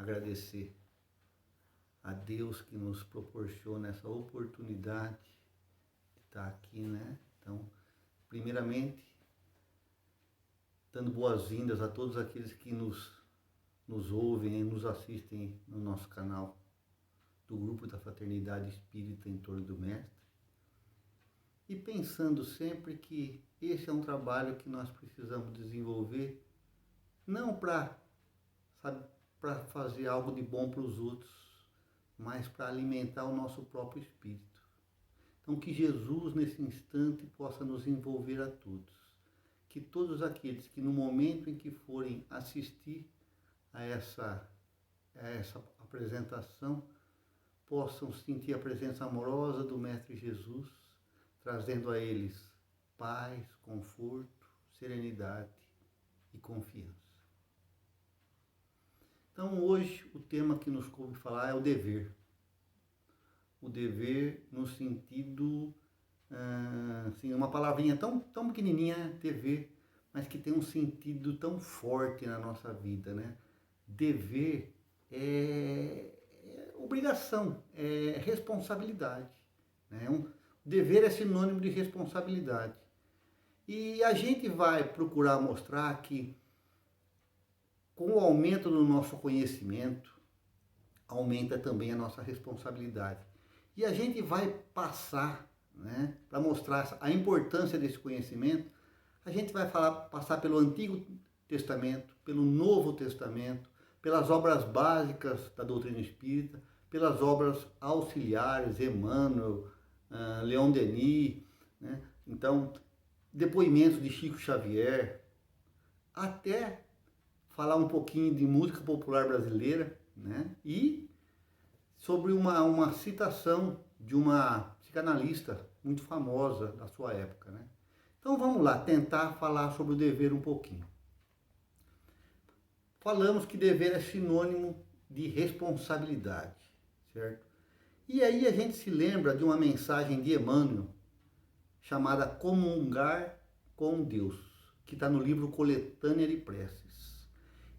agradecer a Deus que nos proporciona essa oportunidade de estar aqui, né? Então, primeiramente, dando boas-vindas a todos aqueles que nos ouvem e nos assistem no nosso canal do Grupo da Fraternidade Espírita em Torno do Mestre. E pensando sempre que esse é um trabalho que nós precisamos desenvolver, não para fazer algo de bom para os outros, mas para alimentar o nosso próprio espírito. Então, que Jesus, nesse instante, possa nos envolver a todos. Que todos aqueles que, no momento em que forem assistir a essa apresentação, possam sentir a presença amorosa do Mestre Jesus, trazendo a eles paz, conforto, serenidade e confiança. Então, hoje, o tema que nos coube falar é o dever. O dever no sentido, assim, uma palavrinha tão pequenininha, dever, mas que tem um sentido tão forte na nossa vida, né? Dever é obrigação, é responsabilidade, né? Dever é sinônimo de responsabilidade. E a gente vai procurar mostrar que, com o aumento do nosso conhecimento, aumenta também a nossa responsabilidade. E a gente vai passar, né, para mostrar a importância desse conhecimento, a gente vai passar pelo Antigo Testamento, pelo Novo Testamento, pelas obras básicas da doutrina espírita, pelas obras auxiliares, Emmanuel, Leon Denis, né? Então, depoimentos de Chico Xavier, até falar um pouquinho de música popular brasileira, né? E sobre uma citação de uma psicanalista muito famosa da sua época, né? Então vamos lá, tentar falar sobre o dever um pouquinho. Falamos que dever é sinônimo de responsabilidade, certo? E aí a gente se lembra de uma mensagem de Emmanuel, chamada Comungar com Deus, que está no livro Coletânea de Preces.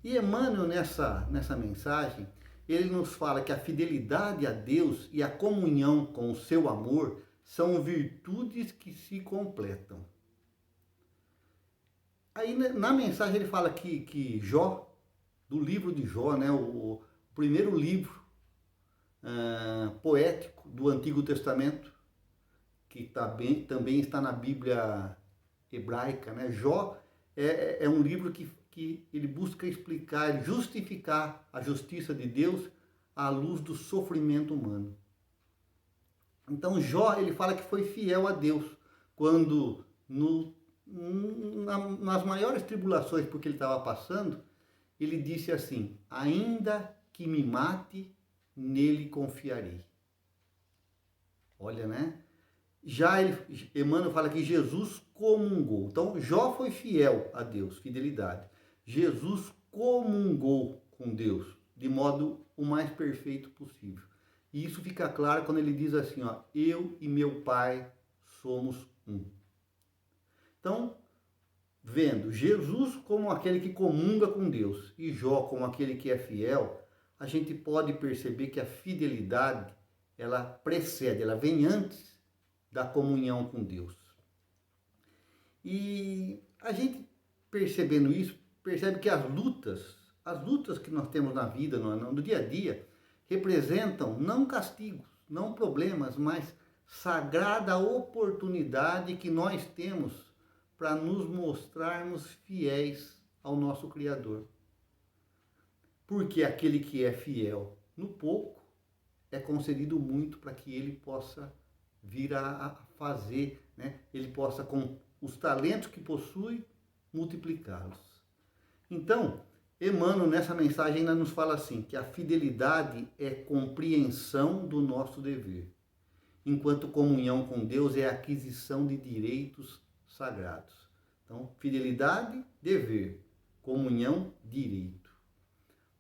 E Emmanuel, nessa mensagem, ele nos fala que a fidelidade a Deus e a comunhão com o seu amor são virtudes que se completam. Aí na mensagem ele fala que Jó, do livro de Jó, né, o primeiro livro poético do Antigo Testamento, que também está na Bíblia hebraica, né? Jó é um livro que ele busca explicar, justificar a justiça de Deus à luz do sofrimento humano. Então Jó, ele fala que foi fiel a Deus quando nas maiores tribulações porque ele estava passando, ele disse assim: ainda que me mate, nele confiarei. Olha, né? Já Emmanuel fala que Jesus comungou. Então, Jó foi fiel a Deus, fidelidade. Jesus comungou com Deus, de modo o mais perfeito possível. E isso fica claro quando ele diz assim, ó, eu e meu Pai somos um. Então, vendo Jesus como aquele que comunga com Deus e Jó como aquele que é fiel, a gente pode perceber que a fidelidade, ela precede, ela vem antes da comunhão com Deus. E a gente percebendo isso, percebe que as lutas que nós temos na vida, no dia a dia, representam não castigos, não problemas, mas sagrada oportunidade que nós temos para nos mostrarmos fiéis ao nosso Criador. Porque aquele que é fiel no pouco, é concedido muito para que ele possa vir a fazer, né? Ele possa, com os talentos que possui, multiplicá-los. Então, Emmanuel, nessa mensagem, ainda nos fala assim, que a fidelidade é compreensão do nosso dever, enquanto comunhão com Deus é aquisição de direitos sagrados. Então, fidelidade, dever, comunhão, direito.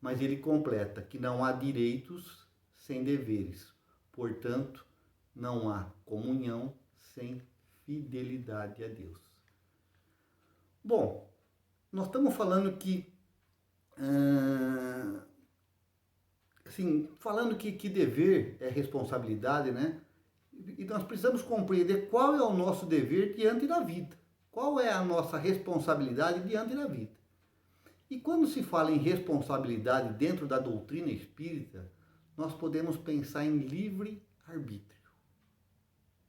Mas ele completa que não há direitos sem deveres, portanto, não há comunhão sem fidelidade a Deus. Bom, nós estamos falando que assim, falando que dever é responsabilidade, né? E nós precisamos compreender qual é o nosso dever diante da vida. Qual é a nossa responsabilidade diante da vida. E quando se fala em responsabilidade dentro da doutrina espírita, nós podemos pensar em livre-arbítrio.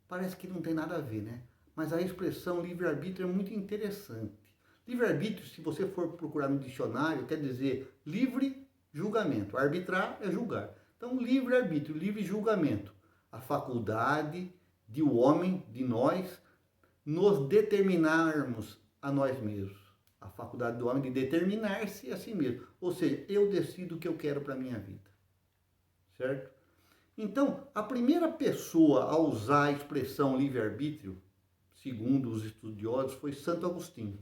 Parece que não tem nada a ver, né? Mas a expressão livre-arbítrio é muito interessante. Livre-arbítrio, se você for procurar no dicionário, quer dizer livre julgamento. Arbitrar é julgar. Então, livre-arbítrio, livre julgamento. A faculdade de o homem, de nós, nos determinarmos a nós mesmos. A faculdade do homem de determinar-se a si mesmo. Ou seja, eu decido o que eu quero para a minha vida. Certo? Então, a primeira pessoa a usar a expressão livre-arbítrio, segundo os estudiosos, foi Santo Agostinho,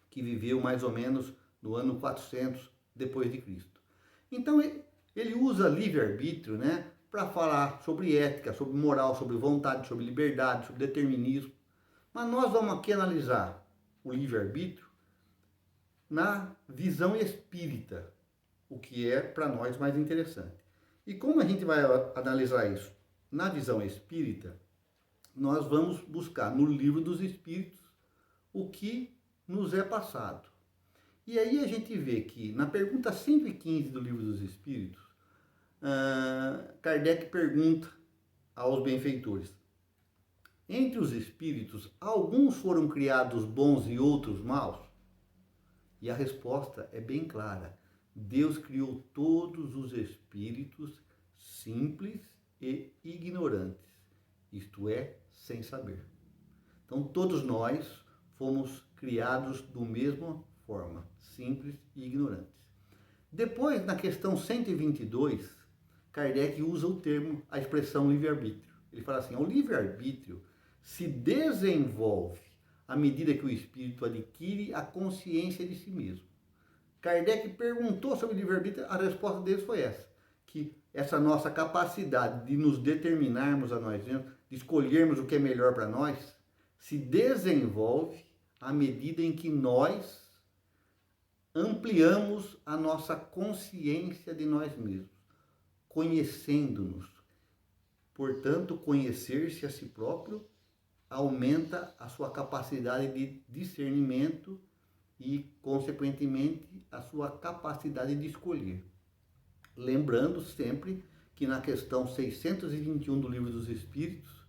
que viveu mais ou menos no ano 400 depois de Cristo. Então, ele usa livre-arbítrio, né, para falar sobre ética, sobre moral, sobre vontade, sobre liberdade, sobre determinismo. Mas nós vamos aqui analisar o livre-arbítrio na visão espírita, o que é para nós mais interessante. E como a gente vai analisar isso na visão espírita, nós vamos buscar no Livro dos Espíritos o que nos é passado. E aí a gente vê que na pergunta 115 do Livro dos Espíritos, Kardec pergunta aos benfeitores: entre os espíritos, alguns foram criados bons e outros maus? E a resposta é bem clara. Deus criou todos os espíritos simples e ignorantes, isto é, sem saber. Então, todos nós fomos criados da mesma forma, simples e ignorantes. Depois, na questão 122, Kardec usa o termo, a expressão livre-arbítrio. Ele fala assim: o livre-arbítrio se desenvolve à medida que o espírito adquire a consciência de si mesmo. Kardec perguntou sobre o livre-arbítrio, a resposta deles foi essa, que essa nossa capacidade de nos determinarmos a nós mesmos, de escolhermos o que é melhor para nós, se desenvolve à medida em que nós ampliamos a nossa consciência de nós mesmos, conhecendo-nos. Portanto, conhecer-se a si próprio aumenta a sua capacidade de discernimento e, consequentemente, a sua capacidade de escolher. Lembrando sempre que na questão 621 do Livro dos Espíritos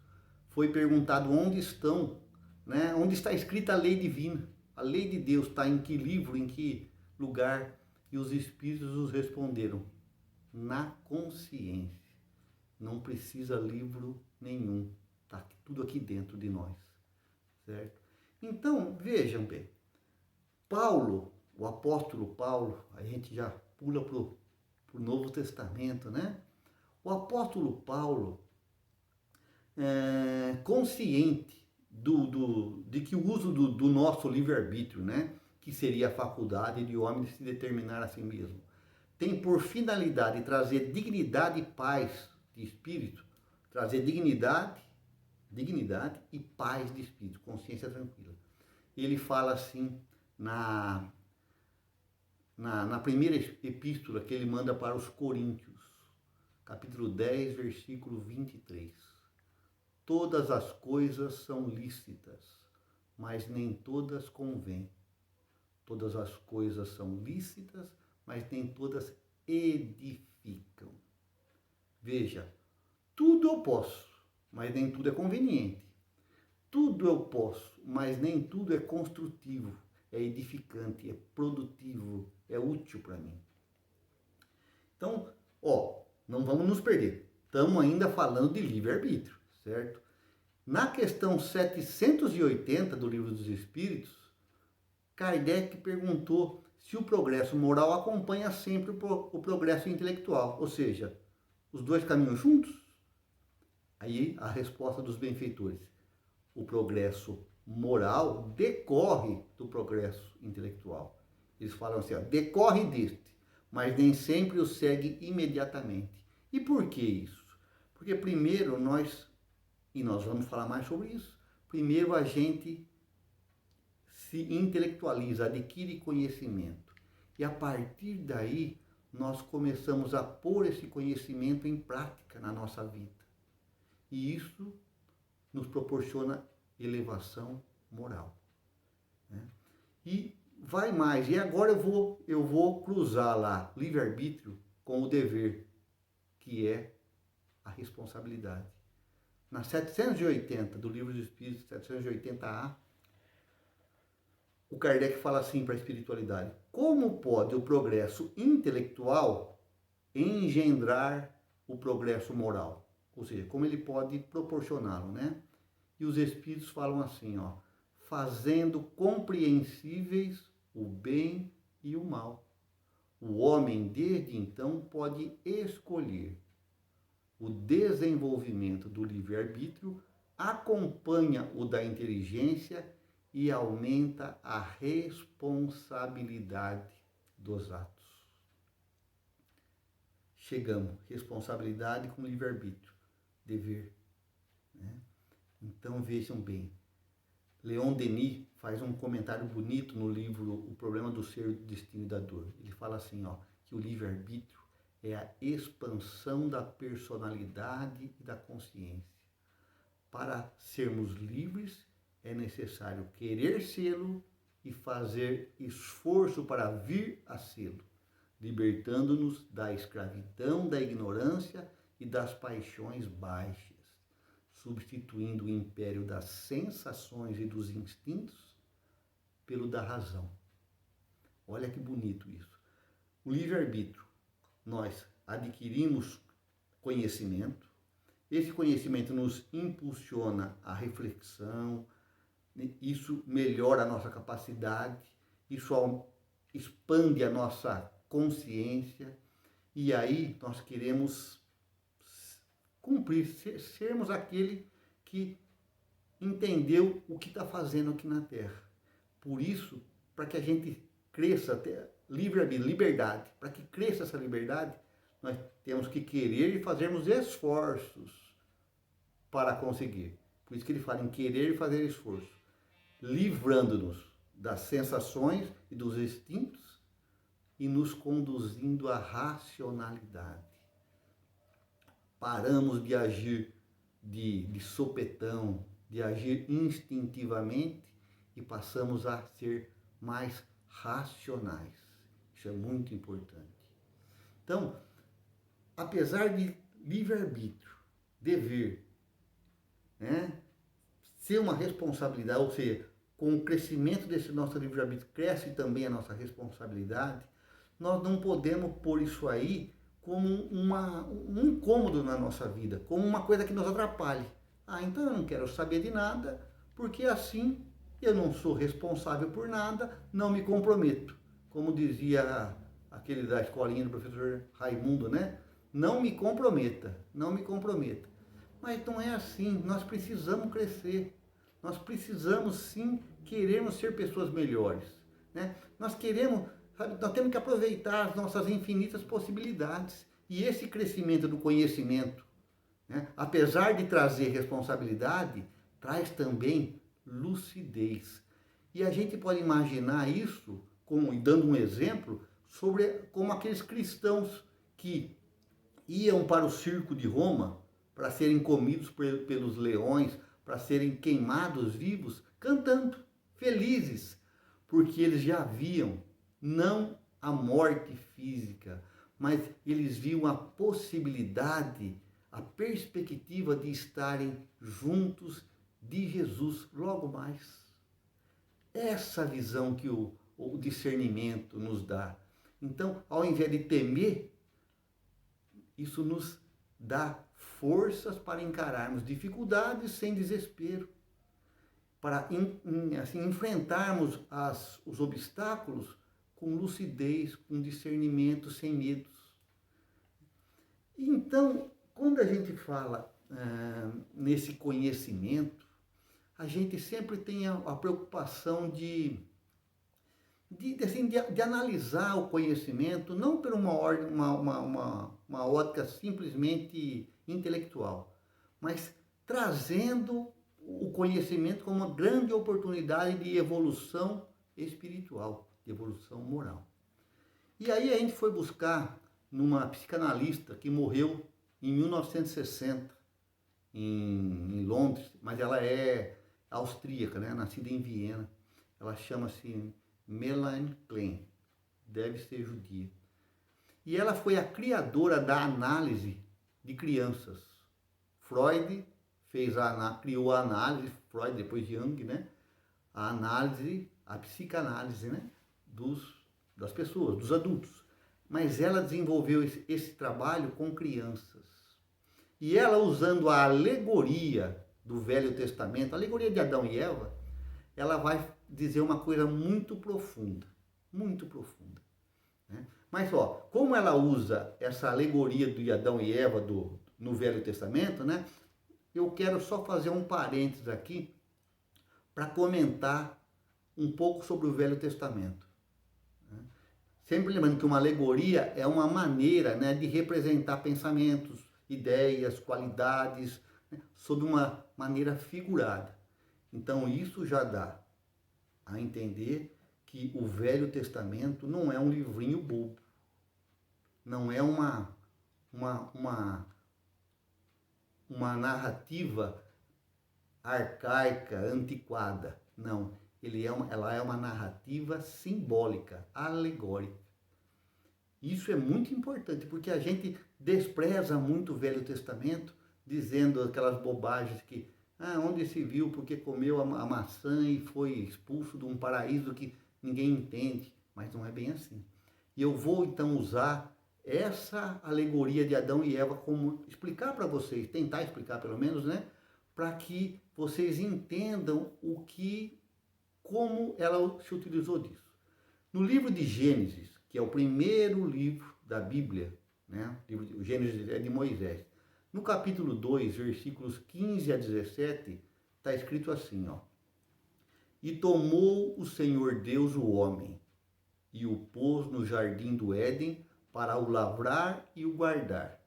foi perguntado onde estão, né, onde está escrita a lei divina. A lei de Deus está em que livro, em que lugar? E os Espíritos os responderam: na consciência. Não precisa livro nenhum. Está tudo aqui dentro de nós. Certo? Então, vejam bem. Paulo, o apóstolo Paulo, a gente já pula para o Novo Testamento, né? O apóstolo Paulo, consciente de que o uso do nosso livre-arbítrio, né? Que seria a faculdade de o homem se determinar a si mesmo, tem por finalidade trazer dignidade e paz de espírito, trazer dignidade e paz de espírito, consciência tranquila. Ele fala assim na primeira epístola que ele manda para os Coríntios, capítulo 10, versículo 23. Todas as coisas são lícitas, mas nem todas convêm. Todas as coisas são lícitas, mas nem todas edificam. Veja, tudo eu posso, mas nem tudo é conveniente. Tudo eu posso, mas nem tudo é construtivo, é edificante, é produtivo, é útil para mim. Então, não vamos nos perder. Estamos ainda falando de livre-arbítrio, certo? Na questão 780 do Livro dos Espíritos, Kardec perguntou se o progresso moral acompanha sempre o progresso intelectual, ou seja, os dois caminham juntos? Aí a resposta dos benfeitores: o progresso moral decorre do progresso intelectual. Eles falam assim, decorre deste, mas nem sempre o segue imediatamente. E por que isso? Porque primeiro nós vamos falar mais sobre isso, primeiro a gente se intelectualiza, adquire conhecimento. E a partir daí nós começamos a pôr esse conhecimento em prática na nossa vida. E isso nos proporciona elevação moral, né? E vai mais. E agora eu vou cruzar lá livre-arbítrio com o dever, que é a responsabilidade. Na 780 do Livro dos Espíritos, 780A, o Kardec fala assim para a espiritualidade: como pode o progresso intelectual engendrar o progresso moral? Ou seja, como ele pode proporcioná-lo, né? E os Espíritos falam assim, ó: fazendo compreensíveis o bem e o mal. O homem, desde então, pode escolher. O desenvolvimento do livre-arbítrio acompanha o da inteligência e aumenta a responsabilidade dos atos. Chegamos, responsabilidade com livre-arbítrio, dever, né? Então vejam bem, Leon Denis faz um comentário bonito no livro O Problema do Ser, do Destino e da Dor. Ele fala assim, ó, que o livre-arbítrio é a expansão da personalidade e da consciência. Para sermos livres, é necessário querer sê-lo e fazer esforço para vir a sê-lo, libertando-nos da escravidão, da ignorância e das paixões baixas, substituindo o império das sensações e dos instintos pelo da razão. Olha que bonito isso. O livre-arbítrio, nós adquirimos conhecimento, esse conhecimento nos impulsiona a reflexão, isso melhora a nossa capacidade, isso expande a nossa consciência, e aí nós queremos cumprir, sermos aquele que entendeu o que está fazendo aqui na Terra. Por isso, para que a gente cresça, livre-arbítrio, liberdade, para que cresça essa liberdade, nós temos que querer e fazermos esforços para conseguir. Por isso que ele fala em querer e fazer esforço, livrando-nos das sensações e dos instintos e nos conduzindo à racionalidade. Paramos de agir de sopetão, de agir instintivamente e passamos a ser mais racionais. Isso é muito importante. Então, apesar de livre-arbítrio, dever, né, ser uma responsabilidade, ou seja, com o crescimento desse nosso livre-arbítrio, cresce também a nossa responsabilidade, nós não podemos pôr isso aí como um incômodo na nossa vida, como uma coisa que nos atrapalhe. Ah, então eu não quero saber de nada, porque assim eu não sou responsável por nada, não me comprometo. Como dizia aquele da escolinha do professor Raimundo, né? Não me comprometa, não me comprometa. Mas não é assim, nós precisamos crescer, nós precisamos sim querermos ser pessoas melhores, né? Nós queremos, sabe, nós temos que aproveitar as nossas infinitas possibilidades. E esse crescimento do conhecimento, né, apesar de trazer responsabilidade, traz também lucidez. E a gente pode imaginar isso, dando um exemplo, sobre como aqueles cristãos que iam para o circo de Roma para serem comidos pelos leões, para serem queimados vivos, cantando, felizes, porque eles já viam não a morte física, mas eles viam a possibilidade, a perspectiva de estarem juntos de Jesus logo mais. Essa visão que o discernimento nos dá. Então, ao invés de temer, isso nos dá forças para encararmos dificuldades sem desespero, para assim, enfrentarmos os obstáculos com lucidez, com discernimento, sem medos. Então, quando a gente fala nesse conhecimento, a gente sempre tem a preocupação de analisar o conhecimento, não por uma ótica simplesmente intelectual, mas trazendo o conhecimento como uma grande oportunidade de evolução espiritual, de evolução moral. E aí a gente foi buscar numa psicanalista que morreu em 1960 em Londres, mas ela é austríaca, né? Nascida em Viena. Ela chama-se Melanie Klein, deve ser judia. E ela foi a criadora da análise de crianças. Freud criou a análise, Freud depois Jung, né? A análise, a psicanálise, né? Das pessoas, dos adultos. Mas ela desenvolveu esse trabalho com crianças. E ela, usando a alegoria do Velho Testamento, a alegoria de Adão e Eva, ela vai dizer uma coisa muito profunda, muito profunda. Né? Mas, como ela usa essa alegoria de Adão e Eva no Velho Testamento, né? Eu quero só fazer um parênteses aqui para comentar um pouco sobre o Velho Testamento. Sempre lembrando que uma alegoria é uma maneira, né, de representar pensamentos, ideias, qualidades, né, sob uma maneira figurada. Então isso já dá a entender que o Velho Testamento não é um livrinho bobo, não é uma narrativa arcaica, antiquada. Não, ela é uma narrativa simbólica, alegórica. Isso é muito importante, porque a gente despreza muito o Velho Testamento, dizendo aquelas bobagens que, onde se viu porque comeu a maçã e foi expulso de um paraíso que ninguém entende, mas não é bem assim. E eu vou então usar essa alegoria de Adão e Eva como explicar para vocês, tentar explicar pelo menos, né, para que vocês entendam como ela se utilizou disso. No livro de Gênesis, que é o primeiro livro da Bíblia, né? O Gênesis é de Moisés. No capítulo 2, versículos 15 a 17, está escrito assim, E tomou o Senhor Deus o homem, e o pôs no jardim do Éden para o lavrar e o guardar.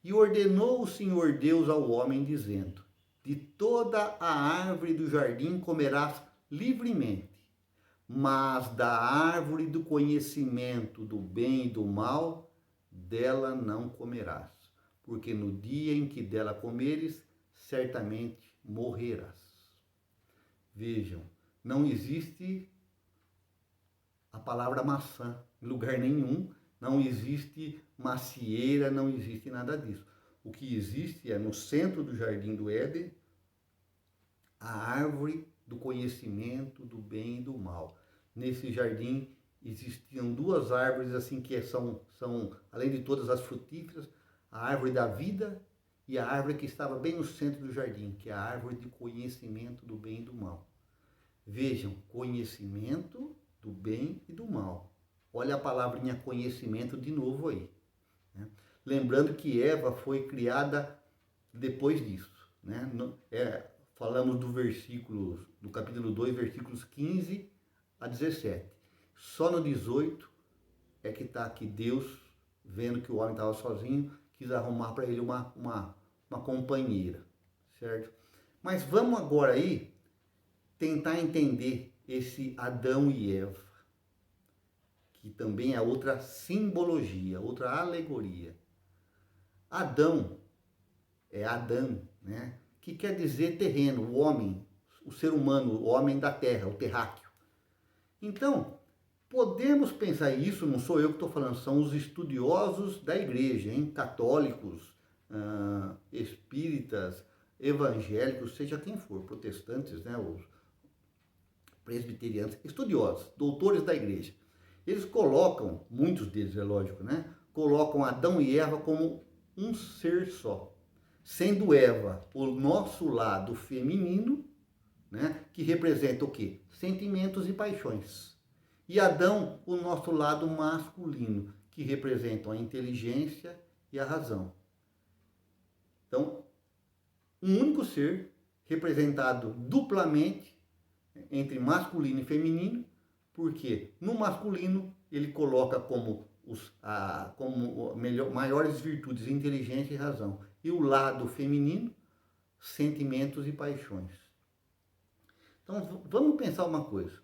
E ordenou o Senhor Deus ao homem, dizendo, de toda a árvore do jardim comerás livremente, mas da árvore do conhecimento do bem e do mal, dela não comerás, porque no dia em que dela comeres, certamente morrerás. Vejam, não existe a palavra maçã em lugar nenhum, não existe macieira, não existe nada disso. O que existe é no centro do jardim do Éden, a árvore do conhecimento do bem e do mal. Nesse jardim existiam duas árvores assim que são além de todas as frutíferas, a árvore da vida e a árvore que estava bem no centro do jardim, que é a árvore de conhecimento do bem e do mal. Vejam, conhecimento do bem e do mal. Olha a palavrinha conhecimento de novo aí. Né? Lembrando que Eva foi criada depois disso. Né? Falamos do capítulo 2, versículos 15 a 17. Só no 18 é que está aqui Deus, vendo que o homem estava sozinho, quis arrumar para ele uma companheira, certo? Mas vamos agora aí tentar entender esse Adão e Eva, que também é outra simbologia, outra alegoria. Adão é Adão, né? Que quer dizer terreno, o homem, o ser humano, o homem da terra, o terráqueo. Então, podemos pensar isso, não sou eu que estou falando, são os estudiosos da igreja, católicos, espíritas, evangélicos, seja quem for, protestantes, né, os presbiterianos, estudiosos, doutores da igreja. Eles colocam, muitos deles é lógico, né, colocam Adão e Eva como um ser só, sendo Eva o nosso lado feminino, né, que representa o quê? Sentimentos e paixões. E Adão, o nosso lado masculino, que representam a inteligência e a razão. Então, um único ser representado duplamente entre masculino e feminino, porque no masculino ele coloca como maiores virtudes inteligência e razão. E o lado feminino, sentimentos e paixões. Então, vamos pensar uma coisa.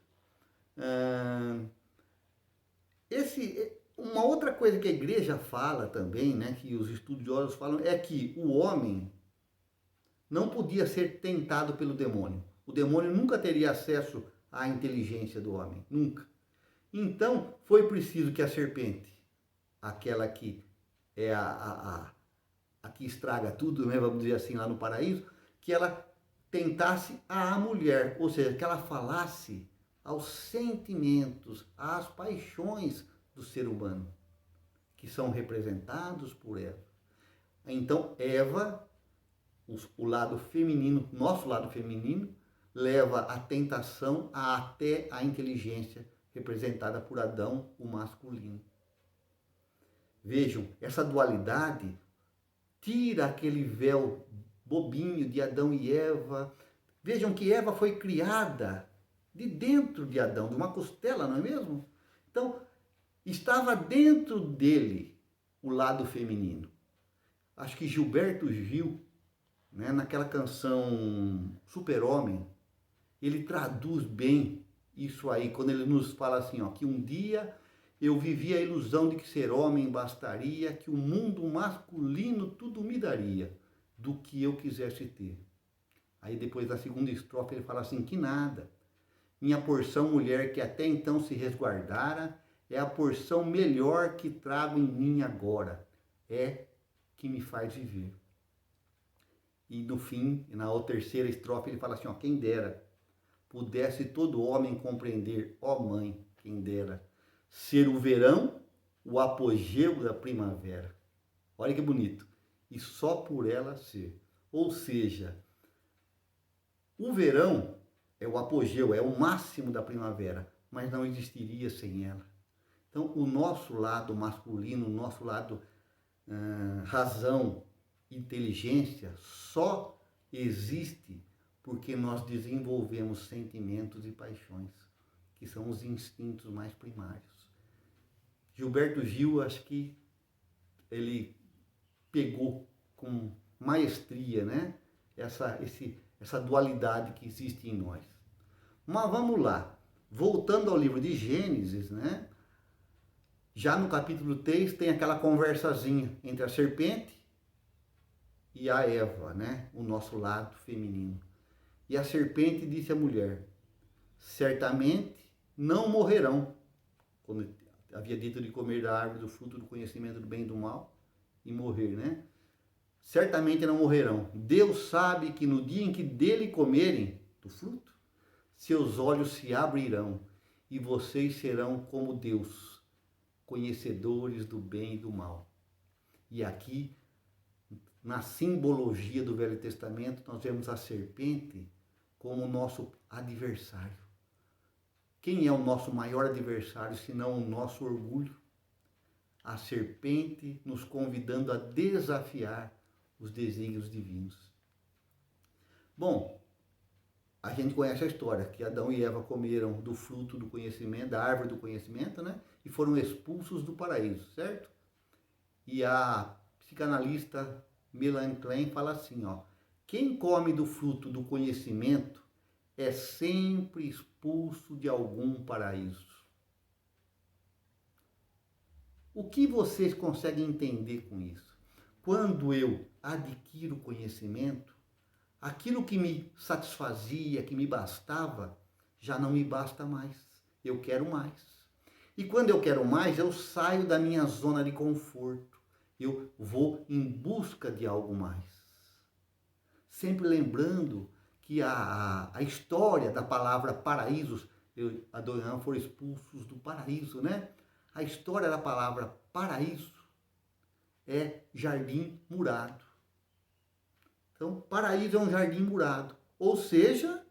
Uma outra coisa que a igreja fala também, né, que os estudiosos falam, é que o homem não podia ser tentado pelo demônio. O demônio nunca teria acesso à inteligência do homem, nunca. Então, foi preciso que a serpente, aquela que é a que estraga tudo, né, vamos dizer assim, lá no paraíso, que ela tentasse a mulher, ou seja, que ela falasse aos sentimentos, às paixões do ser humano, que são representados por Eva. Então, Eva, o lado feminino, nosso lado feminino, leva a tentação até a inteligência representada por Adão, o masculino. Vejam, essa dualidade tira aquele véu bobinho de Adão e Eva. Vejam que Eva foi criada de dentro de Adão, de uma costela, não é mesmo? Então, estava dentro dele o lado feminino. Acho que Gilberto Gil, né, naquela canção Super-Homem, ele traduz bem isso aí, quando ele nos fala assim, ó, que um dia eu vivi a ilusão de que ser homem bastaria, que o mundo masculino tudo me daria, do que eu quisesse ter. Aí depois da segunda estrofe ele fala assim, que nada. Minha porção mulher que até então se resguardara, é a porção melhor que trago em mim agora. É que me faz viver. E no fim, na terceira estrofe, ele fala assim, ó, quem dera, pudesse todo homem compreender, ó mãe, quem dera, ser o verão, o apogeu da primavera. Olha que bonito. E só por ela ser. Ou seja, o verão é o apogeu, é o máximo da primavera, mas não existiria sem ela. Então, o nosso lado masculino, o nosso lado razão, inteligência, só existe porque nós desenvolvemos sentimentos e paixões, que são os instintos mais primários. Gilberto Gil, acho que ele pegou com maestria, né, essa dualidade que existe em nós. Mas vamos lá, voltando ao livro de Gênesis, né, já no capítulo 3 tem aquela conversazinha entre a serpente e a Eva, né, o nosso lado feminino. E a serpente disse à mulher, certamente não morrerão, quando havia dito de comer da árvore do fruto do conhecimento do bem e do mal, e morrer, né? Certamente não morrerão. Deus sabe que no dia em que dele comerem do fruto, seus olhos se abrirão e vocês serão como Deus, conhecedores do bem e do mal. E aqui, na simbologia do Velho Testamento, nós vemos a serpente como o nosso adversário. Quem é o nosso maior adversário, senão o nosso orgulho? A serpente nos convidando a desafiar os desígnios divinos. Bom, a gente conhece a história, que Adão e Eva comeram do fruto do conhecimento, da árvore do conhecimento, né? E foram expulsos do paraíso, certo? E a psicanalista Melanie Klein fala assim, ó, quem come do fruto do conhecimento é sempre expulso de algum paraíso. O que vocês conseguem entender com isso? Quando eu adquiro conhecimento, aquilo que me satisfazia, que me bastava, já não me basta mais. Eu quero mais. E quando eu quero mais, eu saio da minha zona de conforto. Eu vou em busca de algo mais. Sempre lembrando que a história da palavra paraísos, Adão e Eva foram expulsos do paraíso, né? A história da palavra paraíso é jardim murado. Então, paraíso é um jardim murado. Ou seja,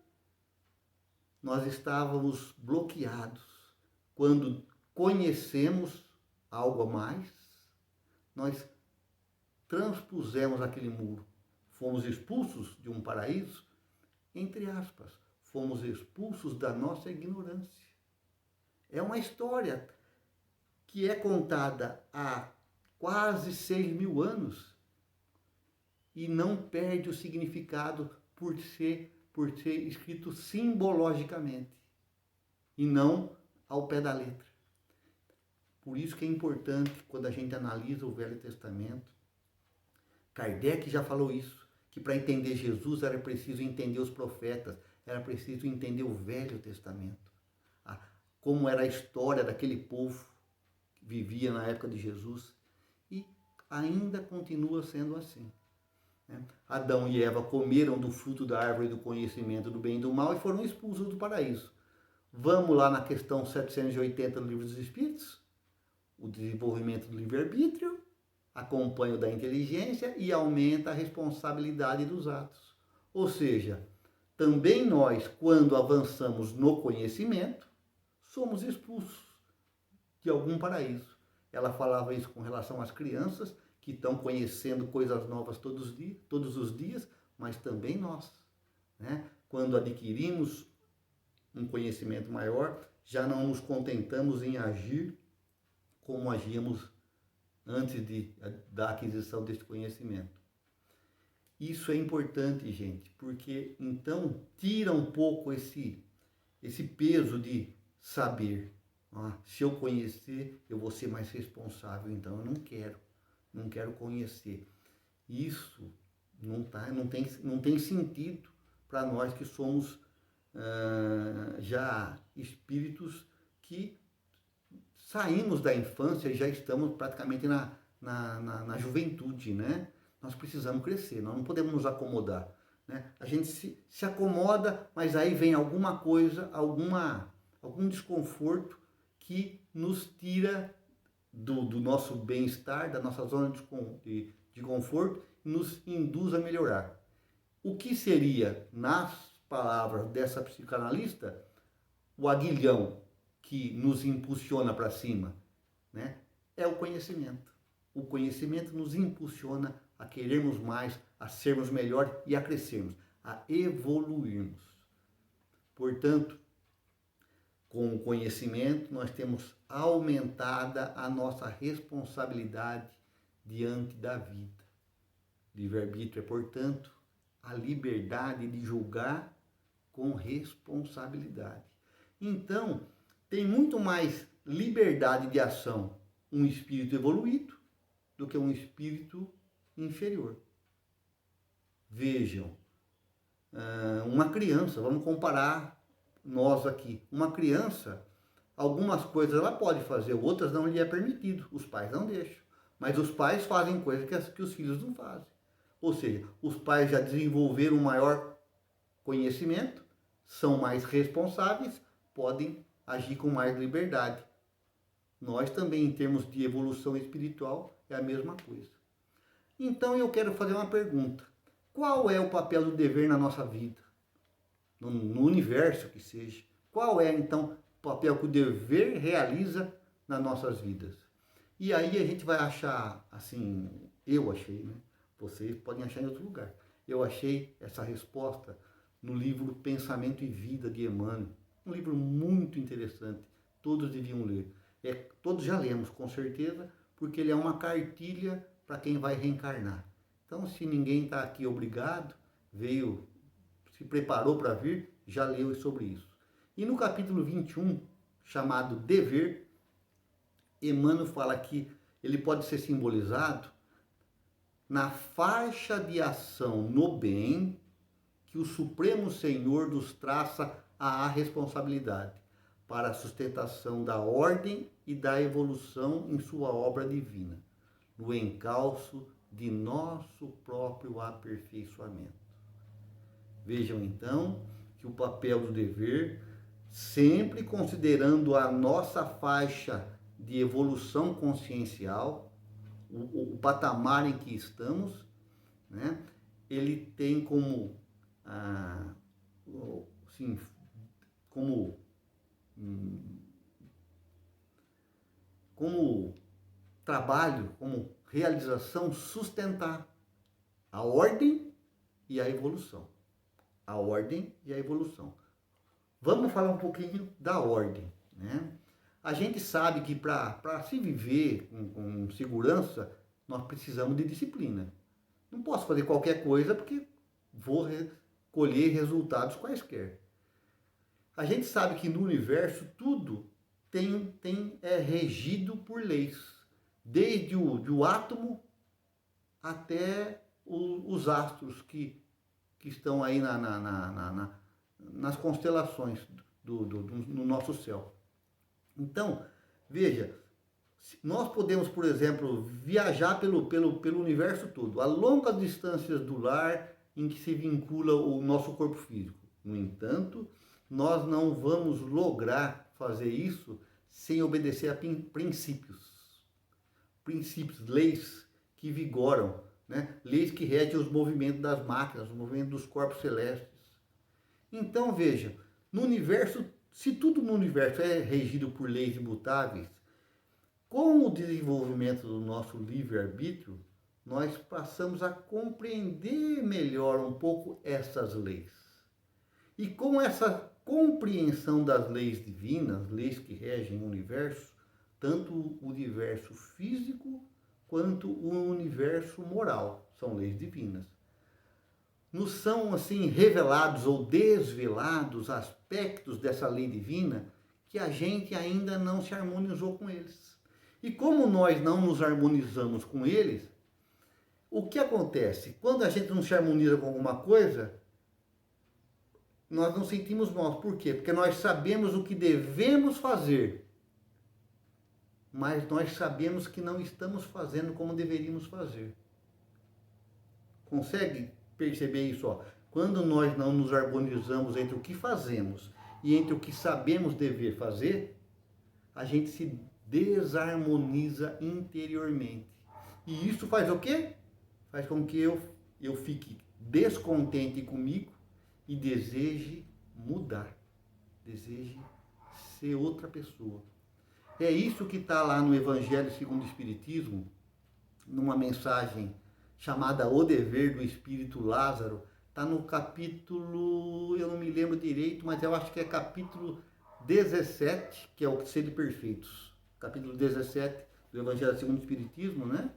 nós estávamos bloqueados. Quando conhecemos algo a mais, nós transpusemos aquele muro. Fomos expulsos de um paraíso, entre aspas, fomos expulsos da nossa ignorância. É uma história que é contada há quase 6.000 anos e não perde o significado por ser escrito simbologicamente e não ao pé da letra. Por isso que é importante, quando a gente analisa o Velho Testamento, Kardec já falou isso, que para entender Jesus era preciso entender os profetas, era preciso entender o Velho Testamento. Como era a história daquele povo que vivia na época de Jesus. E ainda continua sendo assim. Adão e Eva comeram do fruto da árvore do conhecimento do bem e do mal e foram expulsos do paraíso. Vamos lá na questão 780 do Livro dos Espíritos? O desenvolvimento do livre-arbítrio acompanha o da inteligência e aumenta a responsabilidade dos atos. Ou seja, também nós, quando avançamos no conhecimento, somos expulsos de algum paraíso. Ela falava isso com relação às crianças, que estão conhecendo coisas novas todos os dias, mas também nós. Né? Quando adquirimos um conhecimento maior, já não nos contentamos em agir como agíamos antes da aquisição deste conhecimento. Isso é importante, gente, porque então tira um pouco esse peso de saber. Se eu conhecer, eu vou ser mais responsável, então eu não quero conhecer. Isso não tem sentido para nós que somos já espíritos que saímos da infância e já estamos praticamente na juventude, né? Nós precisamos crescer, nós não podemos nos acomodar. Né? A gente se acomoda, mas aí vem alguma coisa, algum desconforto que nos tira do nosso bem-estar, da nossa zona de conforto, e nos induz a melhorar. O que seria, nas palavras dessa psicanalista, o aguilhão que nos impulsiona para cima? Né? É o conhecimento. O conhecimento nos impulsiona a querermos mais, a sermos melhor e a crescermos, a evoluirmos. Portanto, com o conhecimento, nós temos aumentada a nossa responsabilidade diante da vida. Livre-arbítrio é, portanto, a liberdade de julgar com responsabilidade. Então, tem muito mais liberdade de ação um espírito evoluído do que um espírito inferior. Vejam, uma criança, vamos comparar nós aqui, uma criança, algumas coisas ela pode fazer, outras não lhe é permitido, os pais não deixam, mas os pais fazem coisas que os filhos não fazem. Ou seja, os pais já desenvolveram um maior conhecimento, são mais responsáveis, podem agir com mais liberdade. Nós também, em termos de evolução espiritual, é a mesma coisa. Então eu quero fazer uma pergunta. Qual é o papel do dever na nossa vida? No universo que seja. Qual é, então, o papel que o dever realiza nas nossas vidas? E aí a gente vai achar, assim, eu achei, né? Vocês podem achar em outro lugar. Eu achei essa resposta no livro Pensamento e Vida, de Emmanuel. Um livro muito interessante. Todos deviam ler. Todos já lemos, com certeza, porque ele é uma cartilha para quem vai reencarnar. Então, se ninguém está aqui obrigado, se preparou para vir, já leu sobre isso. E no capítulo 21, chamado Dever, Emmanuel fala que ele pode ser simbolizado na faixa de ação no bem que o Supremo Senhor nos traça à responsabilidade para a sustentação da ordem e da evolução em sua obra divina, no encalço de nosso próprio aperfeiçoamento. Vejam então que o papel do dever, sempre considerando a nossa faixa de evolução consciencial, o patamar em que estamos, né, ele tem como, assim, como trabalho, como realização, sustentar a ordem e a evolução. A ordem e a evolução. Vamos falar um pouquinho da ordem, né? A gente sabe que para se viver com segurança, nós precisamos de disciplina. Não posso fazer qualquer coisa porque vou colher resultados quaisquer. A gente sabe que no universo tudo é regido por leis, desde o átomo até os astros que estão aí nas constelações no nosso céu. Então, veja, nós podemos, por exemplo, viajar pelo universo todo, a longas distâncias do lar em que se vincula o nosso corpo físico. No entanto, nós não vamos lograr fazer isso sem obedecer a princípios, leis que vigoram, né? Leis que regem os movimentos das máquinas, os movimentos dos corpos celestes. Então, veja, no universo, se tudo no universo é regido por leis imutáveis, com o desenvolvimento do nosso livre-arbítrio, nós passamos a compreender melhor um pouco essas leis. E com essa compreensão das leis divinas, leis que regem o universo, tanto o universo físico quanto o universo moral, são leis divinas. Nos são assim revelados ou desvelados aspectos dessa lei divina que a gente ainda não se harmonizou com eles. E como nós não nos harmonizamos com eles, o que acontece? Quando a gente não se harmoniza com alguma coisa, nós não sentimos mal. Por quê? Porque nós sabemos o que devemos fazer, mas nós sabemos que não estamos fazendo como deveríamos fazer. Consegue perceber isso? Ó? Quando nós não nos harmonizamos entre o que fazemos e entre o que sabemos dever fazer, a gente se desarmoniza interiormente. E isso faz o quê? Faz com que eu fique descontente comigo e deseje mudar, deseje ser outra pessoa. É isso que está lá no Evangelho segundo o Espiritismo, numa mensagem chamada O Dever do Espírito Lázaro. Está no capítulo, eu não me lembro direito, mas eu acho que é capítulo 17, que é o Ser de Perfeitos. Capítulo 17 do Evangelho segundo o Espiritismo, né?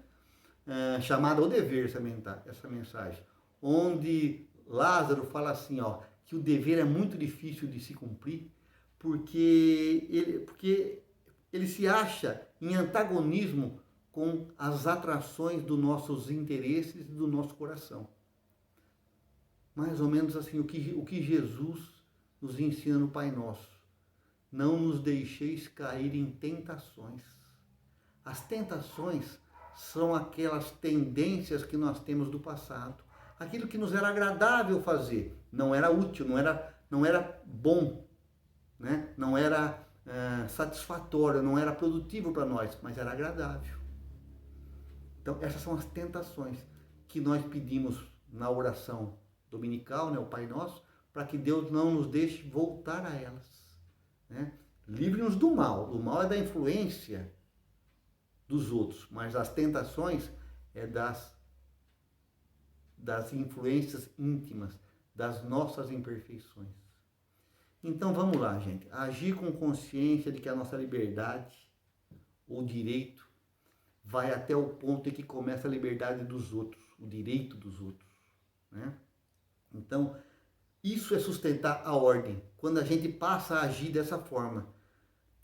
Chamada O Dever, essa mensagem. Onde Lázaro fala assim, ó, que o dever é muito difícil de se cumprir, porque ele se acha em antagonismo com as atrações dos nossos interesses e do nosso coração. Mais ou menos assim, o que Jesus nos ensina no Pai Nosso. Não nos deixeis cair em tentações. As tentações são aquelas tendências que nós temos do passado. Aquilo que nos era agradável fazer, não era útil, não era bom, né? Não era satisfatório, não era produtivo para nós, mas era agradável. Então, essas são as tentações que nós pedimos na oração dominical, né, o Pai Nosso, para que Deus não nos deixe voltar a elas. Né? Livre-nos do mal. O mal é da influência dos outros, mas as tentações é das influências íntimas, das nossas imperfeições. Então vamos lá, gente. Agir com consciência de que a nossa liberdade ou direito vai até o ponto em que começa a liberdade dos outros, o direito dos outros. Né? Então, isso é sustentar a ordem. Quando a gente passa a agir dessa forma,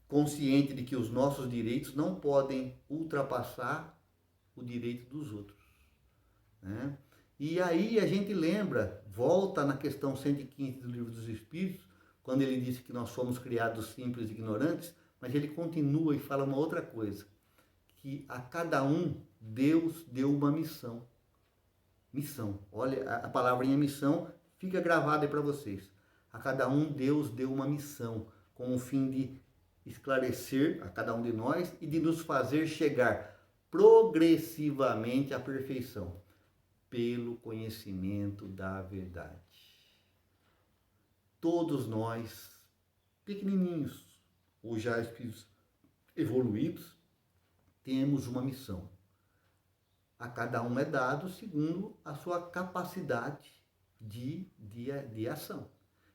consciente de que os nossos direitos não podem ultrapassar o direito dos outros. Né? E aí a gente lembra, volta na questão 115 do Livro dos Espíritos, quando ele disse que nós fomos criados simples e ignorantes, mas ele continua e fala uma outra coisa, que a cada um Deus deu uma missão. Missão. Olha, a palavrinha missão fica gravada aí para vocês. A cada um Deus deu uma missão, com o fim de esclarecer a cada um de nós e de nos fazer chegar progressivamente à perfeição, pelo conhecimento da verdade. Todos nós, pequenininhos, ou já espíritos evoluídos, temos uma missão. A cada um é dado segundo a sua capacidade de ação.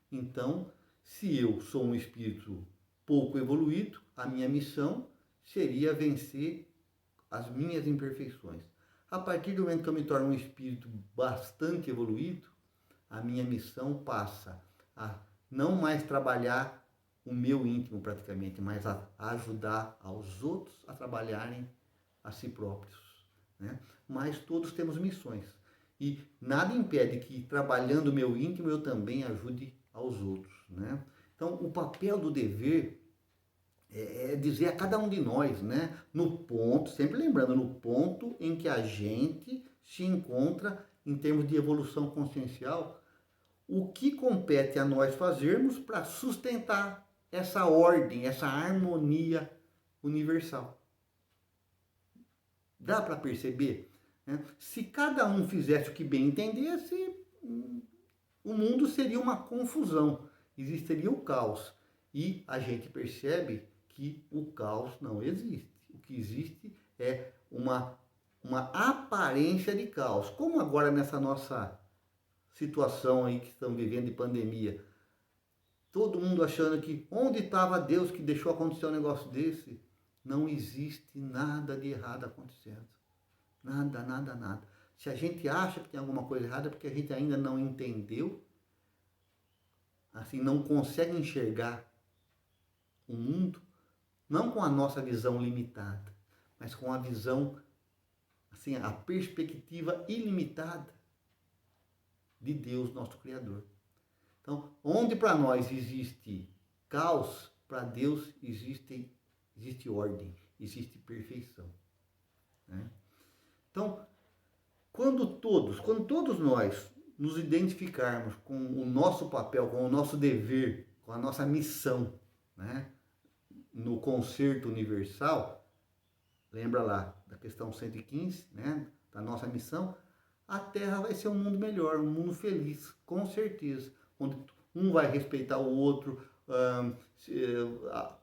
Então, se eu sou um espírito pouco evoluído, a minha missão seria vencer as minhas imperfeições. A partir do momento que eu me torno um espírito bastante evoluído, a minha missão passa a não mais trabalhar o meu íntimo praticamente, mas a ajudar aos outros a trabalharem a si próprios, né? Mas todos temos missões. E nada impede que, trabalhando o meu íntimo, eu também ajude aos outros, né? Então, o papel do dever é dizer a cada um de nós, né? No ponto, sempre lembrando, no ponto em que a gente se encontra em termos de evolução consciencial, o que compete a nós fazermos para sustentar essa ordem, essa harmonia universal. Dá para perceber? Né? Se cada um fizesse o que bem entendesse, o mundo seria uma confusão, existiria o caos. E a gente percebe que o caos não existe. O que existe é uma aparência de caos. Como agora nessa nossa situação aí que estamos vivendo de pandemia, todo mundo achando que onde estava Deus que deixou acontecer um negócio desse? Não existe nada de errado acontecendo. Nada, nada, nada. Se a gente acha que tem alguma coisa errada é porque a gente ainda não entendeu, assim, não consegue enxergar o mundo, não com a nossa visão limitada, mas com a visão, assim, a perspectiva ilimitada de Deus, nosso Criador. Então, onde para nós existe caos, para Deus existe ordem, existe perfeição, né? Então, quando todos nós nos identificarmos com o nosso papel, com o nosso dever, com a nossa missão, né, no concerto universal, lembra lá da questão 115, né, da nossa missão, a Terra vai ser um mundo melhor, um mundo feliz, com certeza, onde um vai respeitar o outro,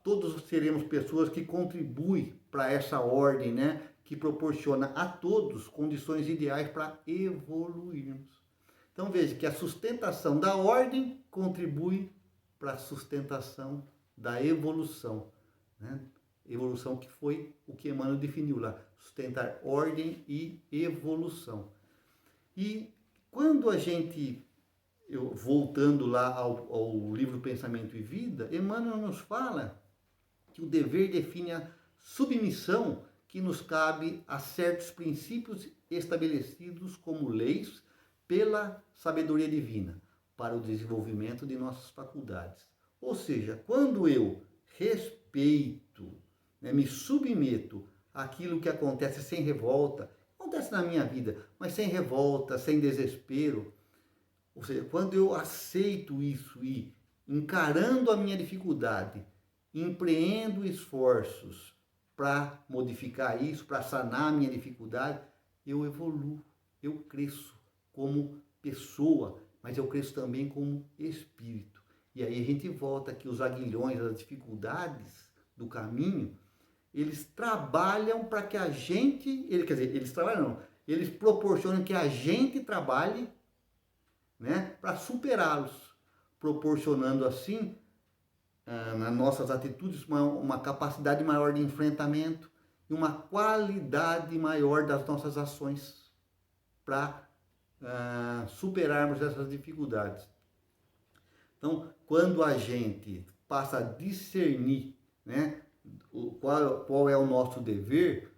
todos seremos pessoas que contribuem para essa ordem, né, que proporciona a todos condições ideais para evoluirmos. Então veja que a sustentação da ordem contribui para a sustentação da evolução, né? Evolução que foi o que Emmanuel definiu lá, sustentar ordem e evolução. E quando a gente, voltando lá ao livro Pensamento e Vida, Emmanuel nos fala que o dever define a submissão que nos cabe a certos princípios estabelecidos como leis pela sabedoria divina para o desenvolvimento de nossas faculdades. Ou seja, quando eu respeito, né, me submeto àquilo que acontece sem revolta, acontece na minha vida, mas sem revolta, sem desespero, ou seja, quando eu aceito isso e, encarando a minha dificuldade, empreendo esforços para modificar isso, para sanar a minha dificuldade, eu evoluo, eu cresço como pessoa, mas eu cresço também como espírito. E aí a gente volta que os aguilhões, as dificuldades do caminho, eles trabalham para que a gente, quer dizer, eles trabalham não, eles proporcionam que a gente trabalhe, né, para superá-los, proporcionando assim, nas nossas atitudes, uma capacidade maior de enfrentamento e uma qualidade maior das nossas ações para superarmos essas dificuldades. Então, quando a gente passa a discernir, né, qual é o nosso dever,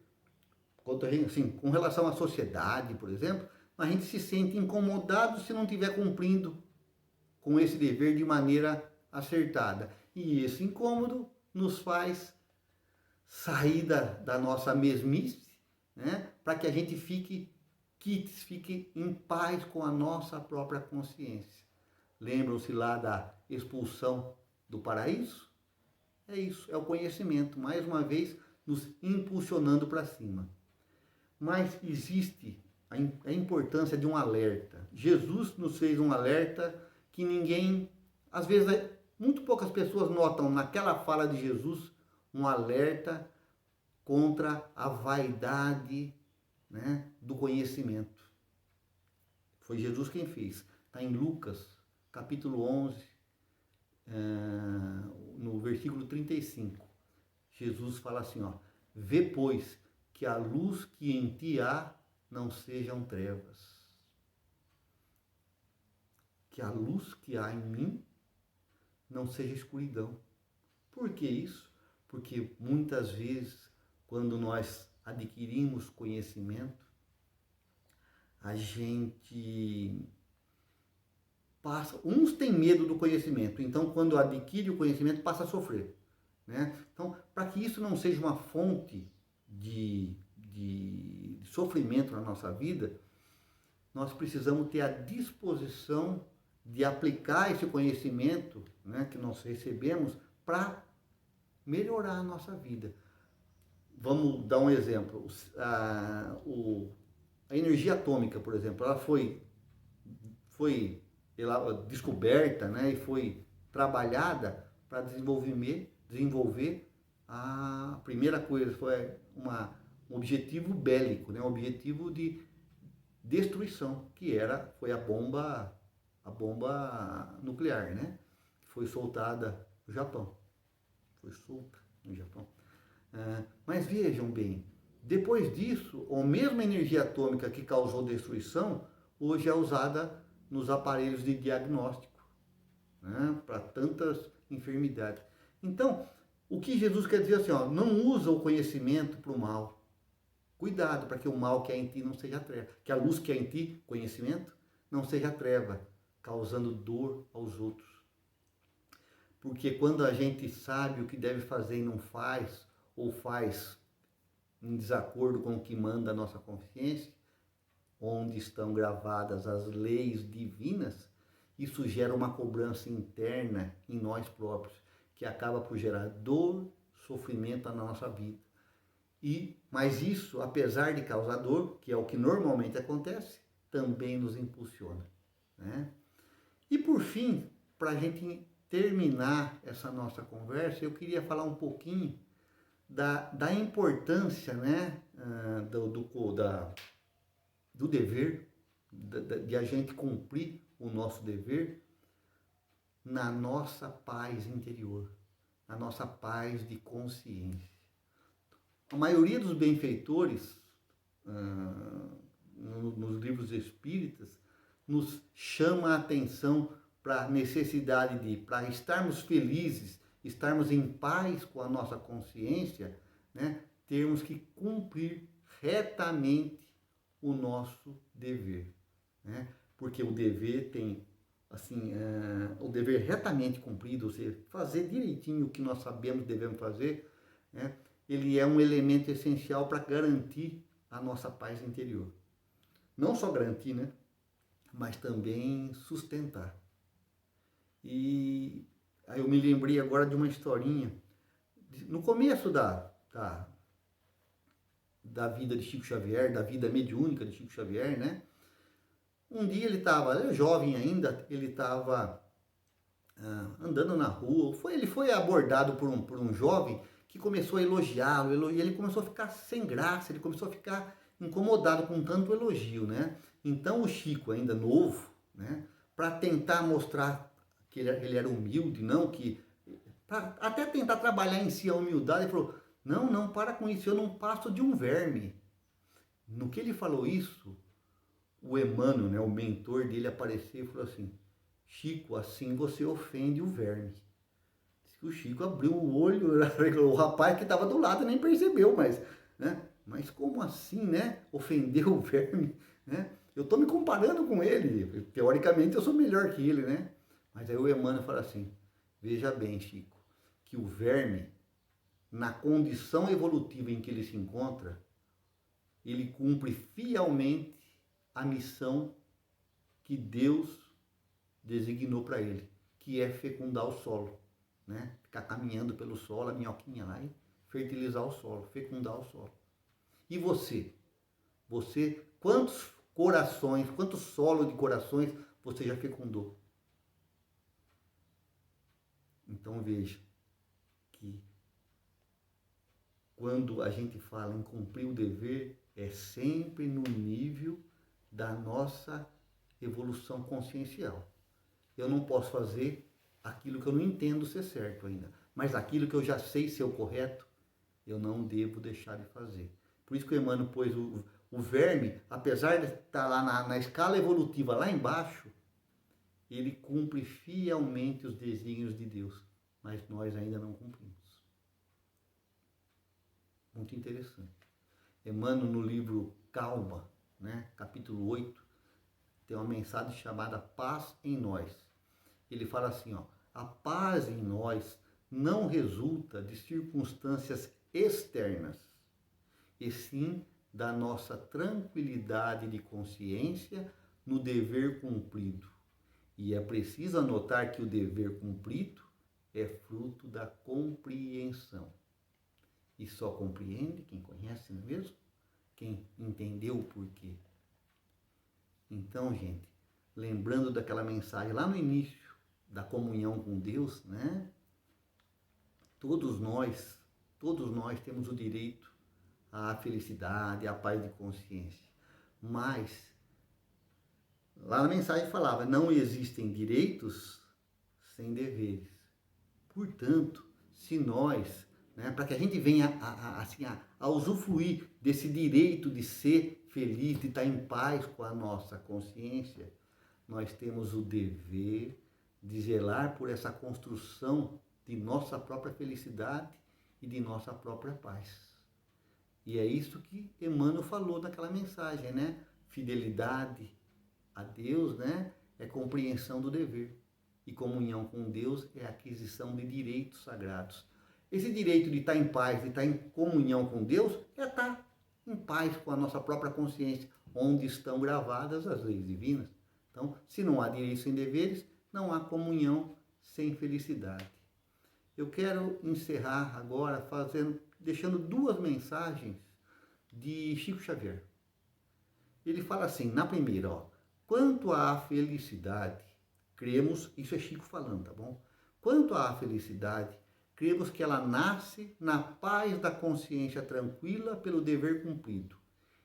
assim, com relação à sociedade, por exemplo, a gente se sente incomodado se não estiver cumprindo com esse dever de maneira acertada. E esse incômodo nos faz sair da nossa mesmice, né, para que a gente fique em paz com a nossa própria consciência. Lembram-se lá da expulsão do paraíso? É isso, é o conhecimento, mais uma vez, nos impulsionando para cima. Mas existe a importância de um alerta. Jesus nos fez um alerta que ninguém, às vezes, muito poucas pessoas notam naquela fala de Jesus um alerta contra a vaidade, né, do conhecimento. Foi Jesus quem fez. Está em Lucas, capítulo 11, no versículo 35. Jesus fala assim, ó: vê, pois, que a luz que em ti há não sejam trevas. Que a luz que há em mim não seja escuridão. Por que isso? Porque muitas vezes, quando nós adquirimos conhecimento, a gente passa... Uns têm medo do conhecimento, então quando adquire o conhecimento passa a sofrer, né? Então, para que isso não seja uma fonte de sofrimento na nossa vida, nós precisamos ter a disposição de aplicar esse conhecimento, né, que nós recebemos para melhorar a nossa vida. Vamos dar um exemplo. A energia atômica, por exemplo, ela foi descoberta, né, e foi trabalhada para desenvolver a primeira coisa, foi um objetivo bélico, né, um objetivo de destruição, que foi a bomba nuclear, né, que foi soltada no Japão. Foi solta no Japão. Mas vejam bem, depois disso, a mesma energia atômica que causou destruição, hoje é usada nos aparelhos de diagnóstico, né, para tantas enfermidades. Então, o que Jesus quer dizer assim, ó, não usa o conhecimento para o mal. Cuidado para que o mal que há em ti não seja treva, que a luz que há em ti, conhecimento, não seja treva, causando dor aos outros. Porque quando a gente sabe o que deve fazer e não faz, ou faz em desacordo com o que manda a nossa consciência, onde estão gravadas as leis divinas, isso gera uma cobrança interna em nós próprios, que acaba por gerar dor, sofrimento na nossa vida. Mas isso, apesar de causar dor, que é o que normalmente acontece, também nos impulsiona, né? E por fim, para a gente terminar essa nossa conversa, eu queria falar um pouquinho da importância, né, do dever, de a gente cumprir o nosso dever na nossa paz interior, na nossa paz de consciência. A maioria dos benfeitores, nos livros espíritas, nos chama a atenção para a necessidade para estarmos felizes, estarmos em paz com a nossa consciência, né, termos que cumprir retamente o nosso dever, né? Porque o dever tem, assim, o dever retamente cumprido, ou seja, fazer direitinho o que nós sabemos que devemos fazer, né? Ele é um elemento essencial para garantir a nossa paz interior. Não só garantir, né? Mas também sustentar. E aí eu me lembrei agora de uma historinha. No começo da vida de Chico Xavier, da vida mediúnica de Chico Xavier, né? Um dia ele estava, jovem ainda, ele estava andando na rua, ele foi abordado por um jovem que começou a elogiá-lo, e ele começou a ficar sem graça, ele começou a ficar incomodado com tanto elogio, né? Então o Chico, ainda novo, né, para tentar mostrar que ele era humilde, não que... Pra até tentar trabalhar em si a humildade, ele falou, não, para com isso, eu não passo de um verme. No que ele falou isso, o Emmanuel, né, o mentor dele, apareceu e falou assim, Chico, assim você ofende o verme. O Chico abriu o olho, o rapaz que estava do lado nem percebeu, né? Mas como assim, né? Ofendeu o verme, né? Eu estou me comparando com ele, teoricamente eu sou melhor que ele, né? Mas aí o Emmanuel fala assim, veja bem, Chico, que o verme, na condição evolutiva em que ele se encontra, ele cumpre fielmente a missão que Deus designou para ele, que é fecundar o solo, né? Ficar caminhando pelo solo, a minhoquinha lá, e fertilizar o solo, fecundar o solo. E você, quantos corações, quantos solos de corações você já fecundou? Então veja que quando a gente fala em cumprir o dever, é sempre no nível da nossa evolução consciencial. Eu não posso fazer aquilo que eu não entendo ser certo ainda, mas aquilo que eu já sei ser o correto, eu não devo deixar de fazer. Por isso que o Emmanuel pôs o verme, apesar de estar lá na escala evolutiva, lá embaixo, ele cumpre fielmente os desígnios de Deus mas nós ainda não cumprimos. Muito interessante. Emmanuel, no livro Calma, né, capítulo 8, tem uma mensagem chamada Paz em Nós. Ele fala assim, ó, a paz em nós não resulta de circunstâncias externas, e sim da nossa tranquilidade de consciência no dever cumprido. E é preciso anotar que o dever cumprido é fruto da compreensão. E só compreende quem conhece, não é mesmo? Quem entendeu o porquê. Então, gente, lembrando daquela mensagem lá no início da comunhão com Deus, né? Todos nós temos o direito à felicidade, à paz de consciência. Mas, lá na mensagem falava, não existem direitos sem deveres. Portanto, se nós, né, para que a gente venha a usufruir desse direito de ser feliz, de estar em paz com a nossa consciência, nós temos o dever de zelar por essa construção de nossa própria felicidade e de nossa própria paz. E é isso que Emmanuel falou naquela mensagem, né? Fidelidade a Deus, né? É compreensão do dever. E comunhão com Deus é aquisição de direitos sagrados. Esse direito de estar em paz, de estar em comunhão com Deus, é estar em paz com a nossa própria consciência, onde estão gravadas as leis divinas. Então, se não há direitos sem deveres, não há comunhão sem felicidade. Eu quero encerrar agora deixando duas mensagens de Chico Xavier. Ele fala assim, na primeira, ó, quanto à felicidade, cremos, isso é Chico falando, tá bom? Quanto à felicidade, cremos que ela nasce na paz da consciência tranquila pelo dever cumprido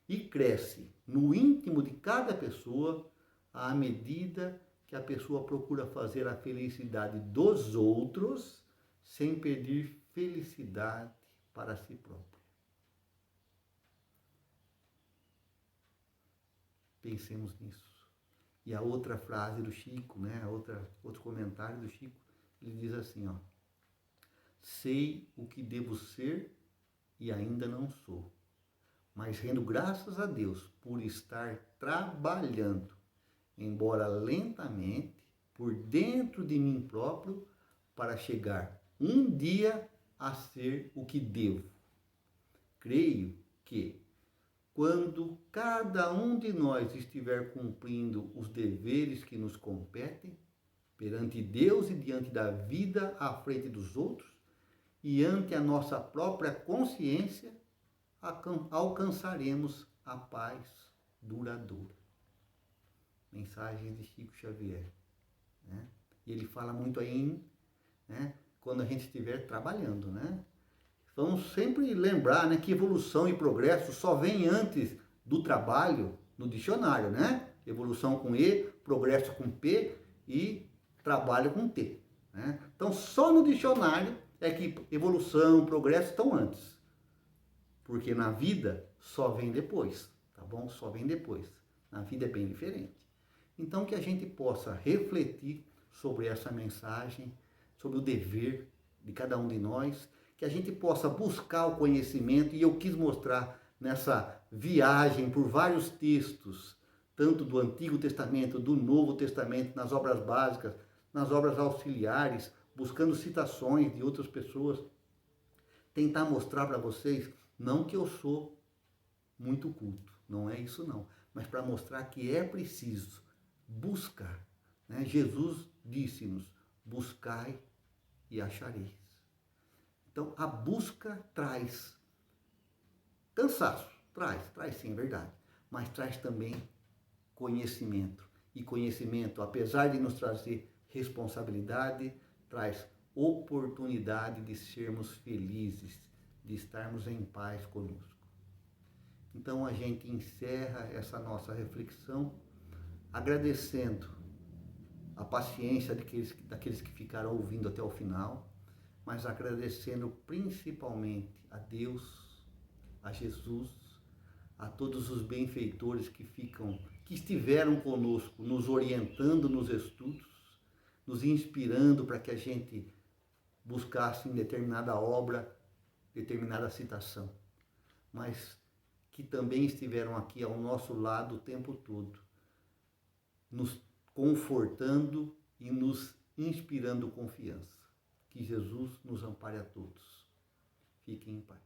e cresce no íntimo de cada pessoa à medida que a pessoa procura fazer a felicidade dos outros sem pedir felicidade para si própria. Pensemos nisso. E a outra frase do Chico, né, outro comentário do Chico, ele diz assim, ó, sei o que devo ser e ainda não sou, mas rendo graças a Deus por estar trabalhando, embora lentamente, por dentro de mim próprio, para chegar um dia a ser o que devo. Creio que, quando cada um de nós estiver cumprindo os deveres que nos competem, perante Deus e diante da vida à frente dos outros, e ante a nossa própria consciência, alcançaremos a paz duradoura. Mensagem de Chico Xavier. Né? E ele fala muito aí, né, quando a gente estiver trabalhando, né? Vamos sempre lembrar, né, que evolução e progresso só vem antes do trabalho no dicionário, né? Evolução com E, progresso com P e trabalho com T. Né? Então, só no dicionário é que evolução, progresso estão antes. Porque na vida só vem depois, tá bom? Só vem depois. Na vida é bem diferente. Então, que a gente possa refletir sobre essa mensagem, sobre o dever de cada um de nós, que a gente possa buscar o conhecimento, e eu quis mostrar nessa viagem por vários textos, tanto do Antigo Testamento, do Novo Testamento, nas obras básicas, nas obras auxiliares, buscando citações de outras pessoas, tentar mostrar para vocês, não que eu sou muito culto, não é isso não, mas para mostrar que é preciso buscar. Né? Jesus disse-nos, buscai e achareis. Então, a busca traz cansaço, traz sim, é verdade, mas traz também conhecimento. E conhecimento, apesar de nos trazer responsabilidade, traz oportunidade de sermos felizes, de estarmos em paz conosco. Então, a gente encerra essa nossa reflexão agradecendo a paciência daqueles que ficaram ouvindo até o final, mas agradecendo principalmente a Deus, a Jesus, a todos os benfeitores que estiveram conosco, nos orientando nos estudos, nos inspirando para que a gente buscassem determinada obra, determinada citação, mas que também estiveram aqui ao nosso lado o tempo todo, nos confortando e nos inspirando confiança. Que Jesus nos ampare a todos. Fiquem em paz.